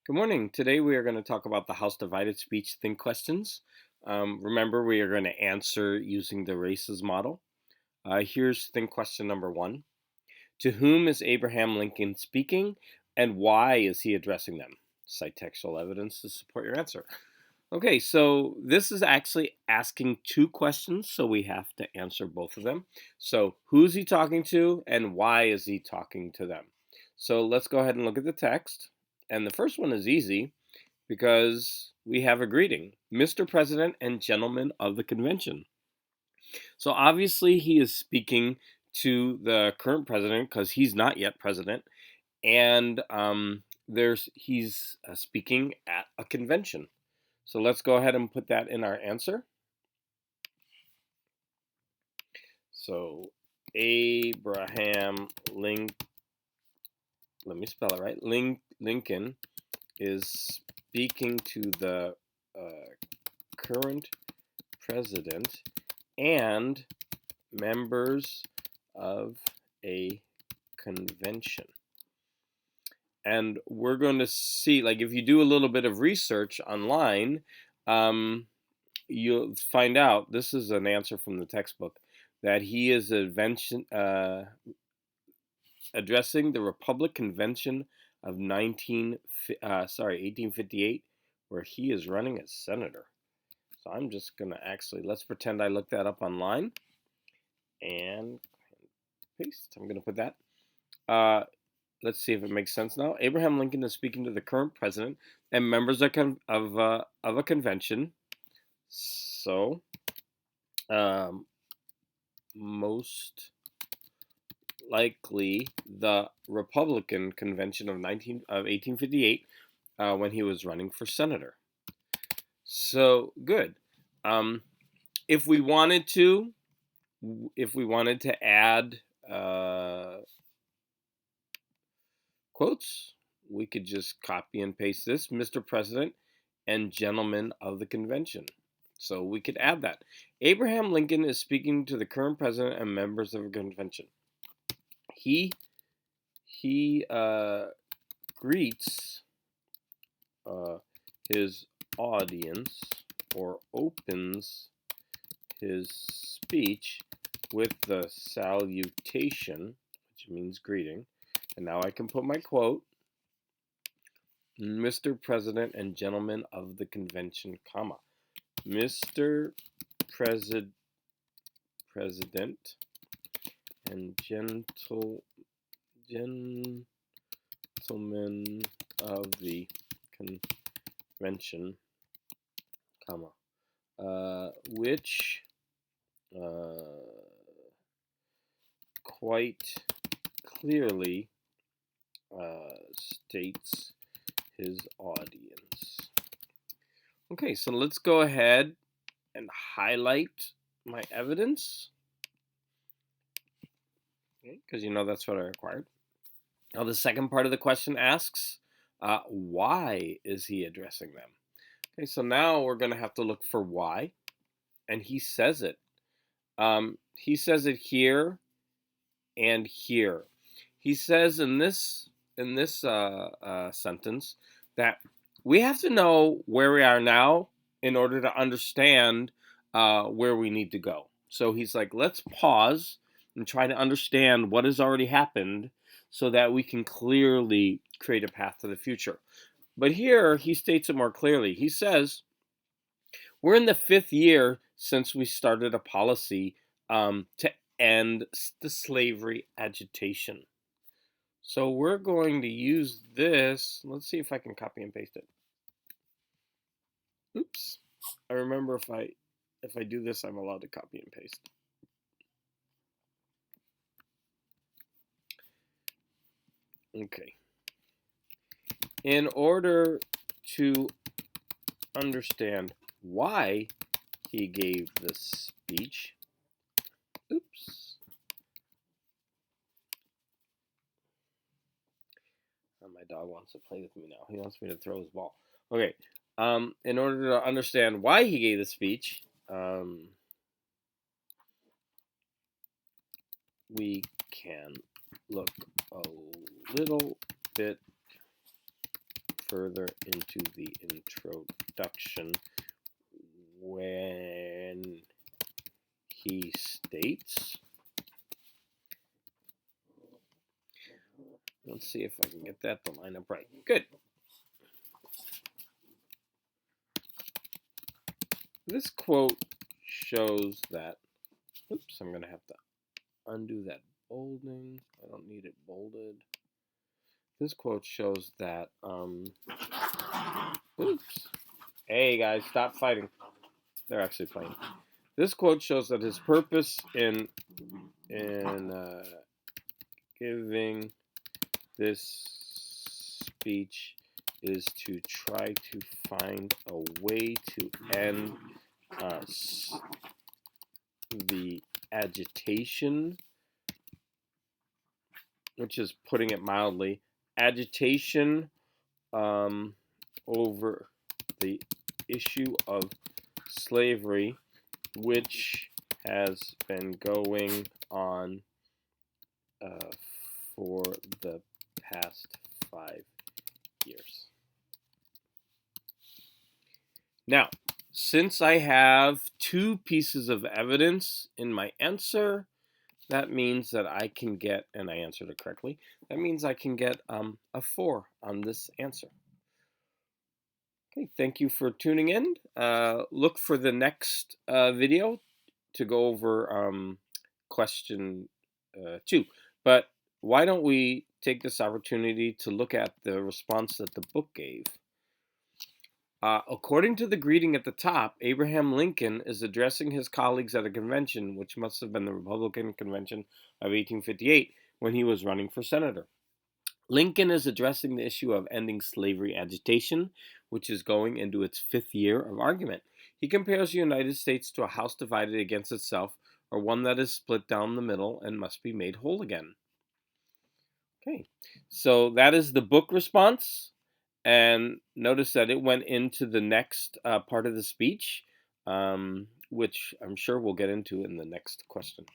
Good morning. Today we are going to talk about the House divided speech think questions. Remember, we are going to answer using the races model. Here's think question number one. To whom is Abraham Lincoln speaking, and why is he addressing them? Cite textual evidence to support your answer. Okay, so this is actually asking two questions, so we have to answer both of them. So who's he talking to, and why is he talking to them? So let's go ahead and look at the text. And the first one is easy because we have a greeting, Mr. President and gentlemen of the convention. So obviously he is speaking to the current president because he's not yet president, and he's speaking at a convention. So let's go ahead and put that in our answer. So Abraham Lincoln, let me spell it right. Lincoln is speaking to the current president and members of a convention. And we're going to see, like, if you do a little bit of research online, you'll find out this is an answer from the textbook that he is addressing the Republic Convention of 1858, where he is running as senator. So I'm just going to let's pretend I looked that up online and paste. I'm going to put that. Let's see if it makes sense now. Abraham Lincoln is speaking to the current president and members of a convention. So, most likely the Republican convention of 1858, when he was running for senator. So good. If we wanted to add quotes, we could just copy and paste this, Mr. President and gentlemen of the convention. So we could add that. Abraham Lincoln is speaking to the current president and members of the convention. He greets his audience, or opens his speech with the salutation, which means greeting. And now I can put my quote, Mr. President and gentlemen of the convention, comma. Mr. President and gentlemen of the convention, comma, which quite clearly states his audience. Okay, so let's go ahead and highlight my evidence. Okay, because that's what I required. Now the second part of the question asks, why is he addressing them? Okay, so now we're going to have to look for why, and he says it. He says it here and here. He says in this sentence that we have to know where we are now in order to understand where we need to go. So he's like, let's pause and try to understand what has already happened so that we can clearly create a path to the future. But here he states it more clearly. He says, we're in the 5th year since we started a policy to end the slavery agitation. So we're going to use this. Let's see if I can copy and paste it. Oops. I remember if I do this, I'm allowed to copy and paste. Okay. In order to understand why he gave this speech, oops. My dog wants to play with me now. He wants me to throw his ball. Okay. In order to understand why he gave the speech, we can look a little bit further into the introduction when he states, let's see if I can get that to line up right. Good. This quote shows that, oops, I'm going to have to undo that bolding. I don't need it bolded. This quote shows that, oops. Hey guys, stop fighting. They're actually playing. This quote shows that his purpose in giving this speech is to try to find a way to end the agitation, which is, putting it mildly, agitation over the issue of slavery, which has been going on for the past 5 years. Now, since I have 2 pieces of evidence in my answer, that means that I can get, and I answered it correctly, that means I can get a 4 on this answer. Okay, thank you for tuning in. Look for the next video to go over question 2. But why don't we take this opportunity to look at the response that the book gave? According to the greeting at the top, Abraham Lincoln is addressing his colleagues at a convention, which must have been the Republican Convention of 1858, when he was running for senator. Lincoln is addressing the issue of ending slavery agitation, which is going into its 5th year of argument. He compares the United States to a house divided against itself, or one that is split down the middle and must be made whole again. Okay, so that is the book response. And notice that it went into the next part of the speech, which I'm sure we'll get into in the next question.